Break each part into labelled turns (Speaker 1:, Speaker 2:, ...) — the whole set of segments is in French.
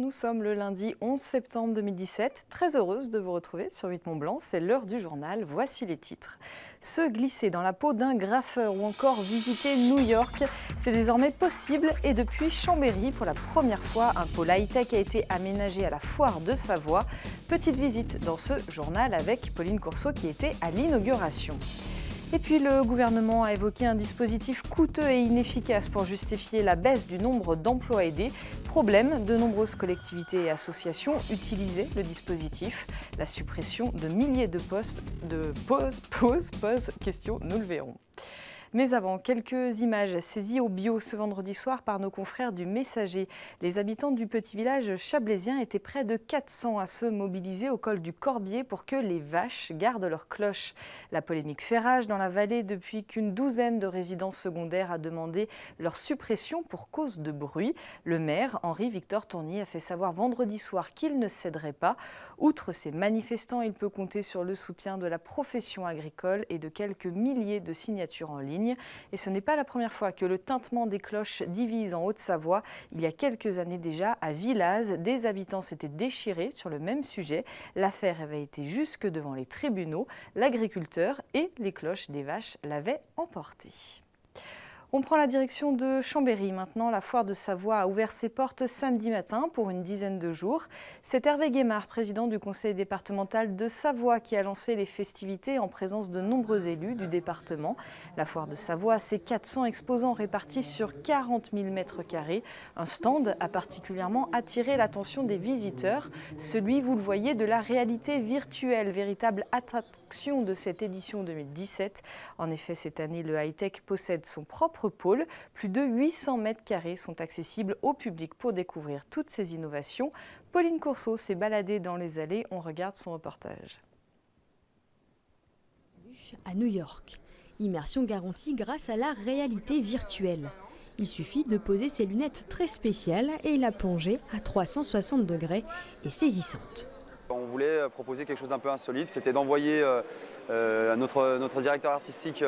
Speaker 1: nous sommes le lundi 11 septembre 2017. Très heureuse de vous retrouver sur 8 Mont Blanc. C'est l'heure du journal. Voici les titres. Se glisser dans la peau d'un graffeur ou encore visiter New York, c'est désormais possible. Et depuis Chambéry, pour la première fois, un pôle high-tech a été aménagé à la foire de Savoie. Petite visite dans ce journal avec Pauline Courceau qui était à l'inauguration. Et puis le gouvernement a évoqué un dispositif coûteux et inefficace pour justifier la baisse du nombre d'emplois aidés. Problème, de nombreuses collectivités et associations utilisaient le dispositif. La suppression de milliers de postes pose question, nous le verrons. Mais avant, quelques images saisies au bio ce vendredi soir par nos confrères du Messager. Les habitants du petit village chablaisien étaient près de 400 à se mobiliser au col du Corbier pour que les vaches gardent leurs cloches. La polémique fait rage dans la vallée depuis qu'une douzaine de résidences secondaires a demandé leur suppression pour cause de bruit. Le maire, Henri-Victor Tournier, a fait savoir vendredi soir qu'il ne céderait pas. Outre ces manifestants, il peut compter sur le soutien de la profession agricole et de quelques milliers de signatures en ligne. Et ce n'est pas la première fois que le tintement des cloches divise en Haute-Savoie. Il y a quelques années déjà, à Villaz, des habitants s'étaient déchirés sur le même sujet. L'affaire avait été jusque devant les tribunaux. L'agriculteur et les cloches des vaches l'avaient emporté. On prend la direction de Chambéry. Maintenant, la foire de Savoie a ouvert ses portes samedi matin pour une dizaine de jours. C'est Hervé Guémard, président du conseil départemental de Savoie, qui a lancé les festivités en présence de nombreux élus du département. La foire de Savoie, c'est 400 exposants répartis sur 40 000 mètres carrés. Un stand a particulièrement attiré l'attention des visiteurs. Celui, vous le voyez, de la réalité virtuelle, véritable attraction de cette édition 2017. En effet, cette année, le high-tech possède son propre pôle. Plus de 800 mètres carrés sont accessibles au public pour découvrir toutes ces innovations. Pauline Courceau s'est baladée dans les allées. On regarde son reportage.
Speaker 2: À New York, immersion garantie grâce à la réalité virtuelle. Il suffit de poser ses lunettes très spéciales et la plongée à 360 degrés est saisissante.
Speaker 3: On voulait proposer quelque chose d'un peu insolite, c'était d'envoyer notre directeur artistique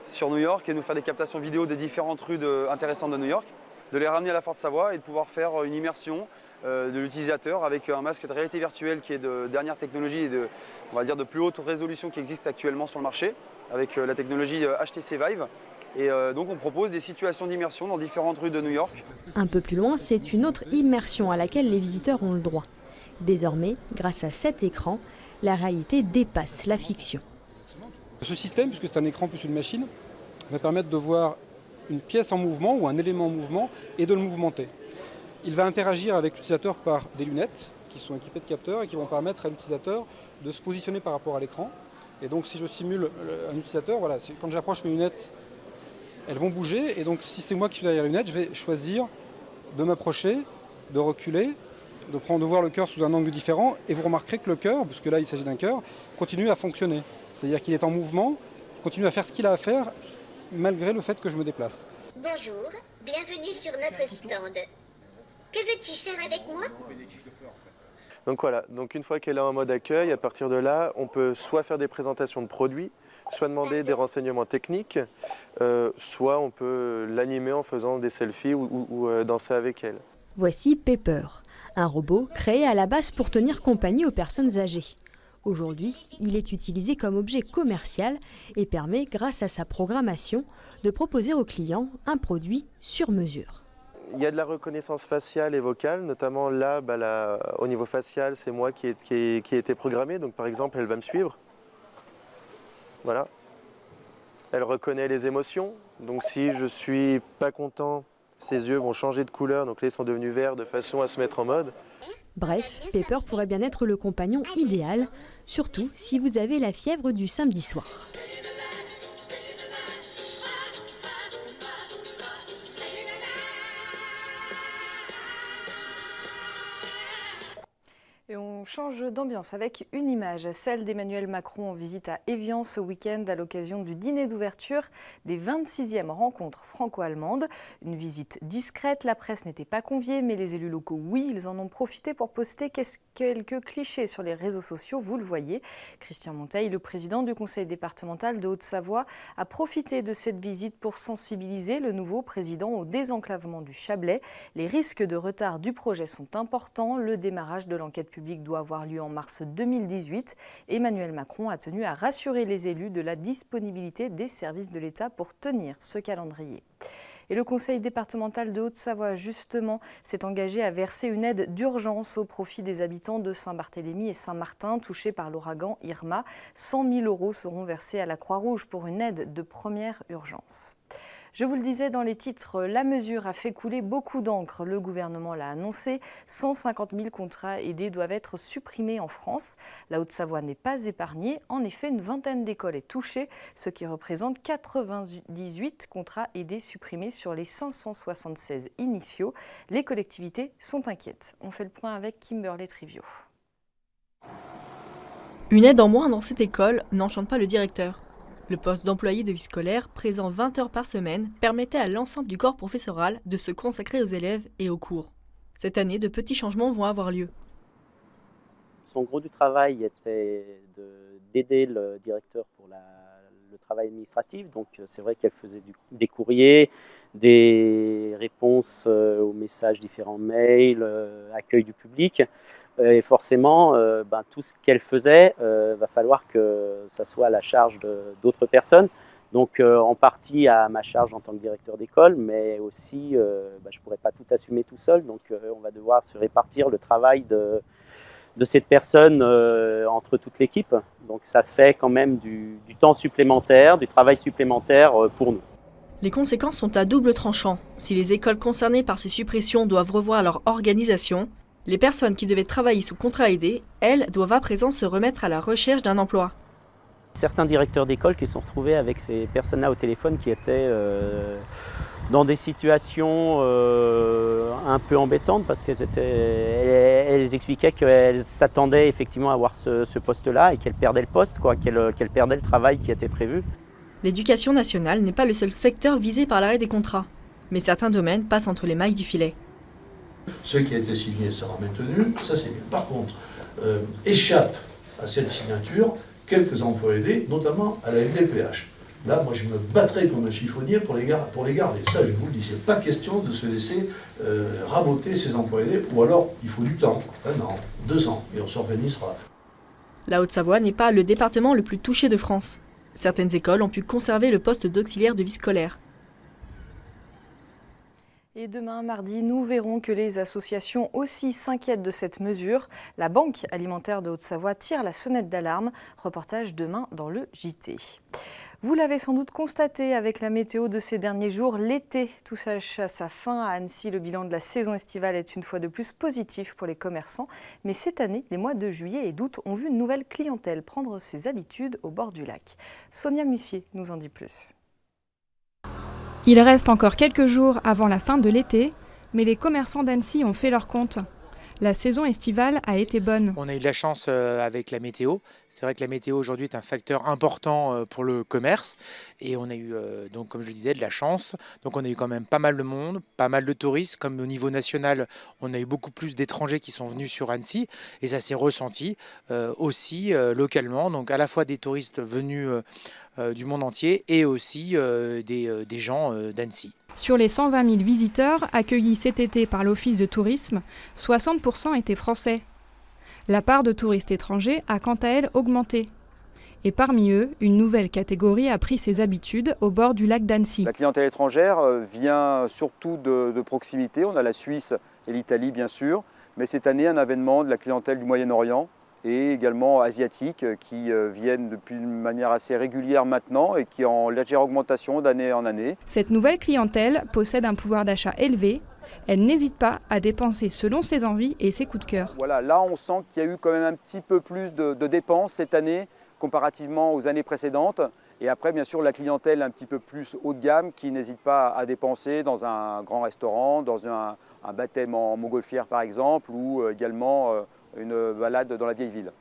Speaker 3: sur New York et nous faire des captations vidéo des différentes rues intéressantes de New York, de les ramener à la foire de Savoie et de pouvoir faire une immersion de l'utilisateur avec un masque de réalité virtuelle qui est de dernière technologie et on va dire de plus haute résolution qui existe actuellement sur le marché, avec la technologie HTC Vive. Et donc on propose des situations d'immersion dans différentes rues de New York.
Speaker 2: Un peu plus loin, c'est une autre immersion à laquelle les visiteurs ont le droit. Désormais, grâce à cet écran, la réalité dépasse la fiction.
Speaker 4: Ce système, puisque c'est un écran plus une machine, va permettre de voir une pièce en mouvement ou un élément en mouvement et de le mouvementer. Il va interagir avec l'utilisateur par des lunettes qui sont équipées de capteurs et qui vont permettre à l'utilisateur de se positionner par rapport à l'écran. Et donc si je simule un utilisateur, voilà, quand j'approche mes lunettes, elles vont bouger. Et donc si c'est moi qui suis derrière les lunettes, je vais choisir de m'approcher, de reculer, de voir le cœur sous un angle différent, et vous remarquerez que le cœur, parce que là il s'agit d'un cœur, continue à fonctionner. C'est-à-dire qu'il est en mouvement, il continue à faire ce qu'il a à faire, malgré le fait que je me déplace.
Speaker 5: Bonjour, bienvenue sur notre stand. Que veux-tu faire avec moi ?
Speaker 6: Donc voilà, donc une fois qu'elle est en mode accueil, à partir de là, on peut soit faire des présentations de produits, soit demander des renseignements techniques, soit on peut l'animer en faisant des selfies ou danser avec elle.
Speaker 2: Voici Pepper, un robot créé à la base pour tenir compagnie aux personnes âgées. Aujourd'hui, il est utilisé comme objet commercial et permet, grâce à sa programmation, de proposer aux clients un produit sur mesure.
Speaker 6: Il y a de la reconnaissance faciale et vocale, notamment là, au niveau facial, c'est moi qui ai été programmé. Donc par exemple, elle va me suivre. Voilà. Elle reconnaît les émotions. Donc si je suis pas content, ses yeux vont changer de couleur. Donc là, ils sont devenus verts de façon à se mettre en mode.
Speaker 2: Bref, Pepper pourrait bien être le compagnon idéal, surtout si vous avez la fièvre du samedi soir.
Speaker 1: Et on change d'ambiance avec une image, celle d'Emmanuel Macron en visite à Évian ce week-end à l'occasion du dîner d'ouverture des 26e rencontres franco-allemandes. Une visite discrète, la presse n'était pas conviée, mais les élus locaux, oui, ils en ont profité pour poster quelques clichés sur les réseaux sociaux, vous le voyez. Christian Monteil, le président du conseil départemental de Haute-Savoie, a profité de cette visite pour sensibiliser le nouveau président au désenclavement du Chablais. Les risques de retard du projet sont importants. Le démarrage de l'enquête publique doit avoir lieu en mars 2018. Emmanuel Macron a tenu à rassurer les élus de la disponibilité des services de l'État pour tenir ce calendrier. Et le conseil départemental de Haute-Savoie, justement, s'est engagé à verser une aide d'urgence au profit des habitants de Saint-Barthélemy et Saint-Martin touchés par l'ouragan Irma. 100 000 € seront versés à la Croix-Rouge pour une aide de première urgence. Je vous le disais dans les titres, la mesure a fait couler beaucoup d'encre. Le gouvernement l'a annoncé, 150 000 contrats aidés doivent être supprimés en France. La Haute-Savoie n'est pas épargnée. En effet, une vingtaine d'écoles est touchée, ce qui représente 98 contrats aidés supprimés sur les 576 initiaux. Les collectivités sont inquiètes. On fait le point avec Kimberley Trivio.
Speaker 7: Une aide en moins dans cette école n'enchante pas le directeur. Le poste d'employé de vie scolaire, présent 20 heures par semaine, permettait à l'ensemble du corps professoral de se consacrer aux élèves et aux cours. Cette année, de petits changements vont avoir lieu.
Speaker 8: Son gros du travail était d'aider le directeur pour le travail administratif. Donc c'est vrai qu'elle faisait des courriers, des réponses aux messages, différents mails, accueil du public. Et forcément, tout ce qu'elle faisait, va falloir que ça soit à la charge d'autres personnes. Donc en partie à ma charge en tant que directeur d'école, mais aussi je ne pourrais pas tout assumer tout seul. Donc on va devoir se répartir le travail de cette personne entre toute l'équipe. Donc ça fait quand même du temps supplémentaire, du travail supplémentaire pour nous.
Speaker 7: Les conséquences sont à double tranchant. Si les écoles concernées par ces suppressions doivent revoir leur organisation, les personnes qui devaient travailler sous contrat aidé, elles, doivent à présent se remettre à la recherche d'un emploi.
Speaker 8: Certains directeurs d'école qui se sont retrouvés avec ces personnes-là au téléphone qui étaient dans des situations un peu embêtantes parce qu'elles expliquaient qu'elles s'attendaient effectivement à avoir ce poste-là et qu'elles perdaient le poste, qu'elles perdaient le travail qui était prévu.
Speaker 7: L'éducation nationale n'est pas le seul secteur visé par l'arrêt des contrats, mais certains domaines passent entre les mailles du filet.
Speaker 9: Ce qui a été signé sera maintenu, ça c'est bien. Par contre, échappent à cette signature quelques emplois aidés, notamment à la MDPH. Là, moi je me battrai comme un chiffonnier pour les garder. Ça, je vous le dis, c'est pas question de se laisser raboter ces emplois aidés, ou alors il faut du temps, 1 an, 2 ans, et on s'organisera.
Speaker 7: La Haute-Savoie n'est pas le département le plus touché de France. Certaines écoles ont pu conserver le poste d'auxiliaire de vie scolaire.
Speaker 1: Et demain, mardi, nous verrons que les associations aussi s'inquiètent de cette mesure. La Banque alimentaire de Haute-Savoie tire la sonnette d'alarme. Reportage demain dans le JT. Vous l'avez sans doute constaté avec la météo de ces derniers jours, l'été touche à sa fin. À Annecy, le bilan de la saison estivale est une fois de plus positif pour les commerçants. Mais cette année, les mois de juillet et d'août ont vu une nouvelle clientèle prendre ses habitudes au bord du lac. Sonia Mussier nous en dit plus.
Speaker 10: Il reste encore quelques jours avant la fin de l'été, mais les commerçants d'Annecy ont fait leur compte. La saison estivale a été bonne.
Speaker 11: On a eu de la chance avec la météo. C'est vrai que la météo aujourd'hui est un facteur important pour le commerce. Et on a eu, donc, comme je le disais, de la chance. Donc on a eu quand même pas mal de monde, pas mal de touristes. Comme au niveau national, on a eu beaucoup plus d'étrangers qui sont venus sur Annecy. Et ça s'est ressenti aussi localement. Donc à la fois des touristes venus du monde entier et aussi des gens d'Annecy.
Speaker 10: Sur les 120 000 visiteurs accueillis cet été par l'Office de tourisme, 60% étaient français. La part de touristes étrangers a quant à elle augmenté. Et parmi eux, une nouvelle catégorie a pris ses habitudes au bord du lac d'Annecy.
Speaker 3: La clientèle étrangère vient surtout de proximité. On a la Suisse et l'Italie bien sûr, mais cette année un avènement de la clientèle du Moyen-Orient et également asiatiques qui viennent depuis une manière assez régulière maintenant et qui est en légère augmentation d'année en année.
Speaker 10: Cette nouvelle clientèle possède un pouvoir d'achat élevé. Elle n'hésite pas à dépenser selon ses envies et ses coups de cœur.
Speaker 3: Voilà, là on sent qu'il y a eu quand même un petit peu plus de dépenses cette année comparativement aux années précédentes. Et après, bien sûr, la clientèle un petit peu plus haut de gamme qui n'hésite pas à dépenser dans un grand restaurant, dans un baptême en montgolfière par exemple, ou également une balade dans la vieille ville.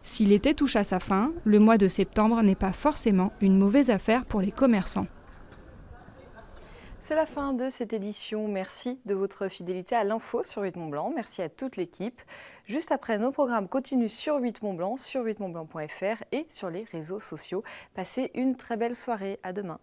Speaker 10: Si l'été touche à sa fin, le mois de septembre n'est pas forcément une mauvaise affaire pour les commerçants.
Speaker 1: C'est la fin de cette édition. Merci de votre fidélité à l'info sur 8 Mont Blanc. Merci à toute l'équipe. Juste après, nos programmes continuent sur 8 Mont Blanc, sur 8montblanc.fr et sur les réseaux sociaux. Passez une très belle soirée. À demain.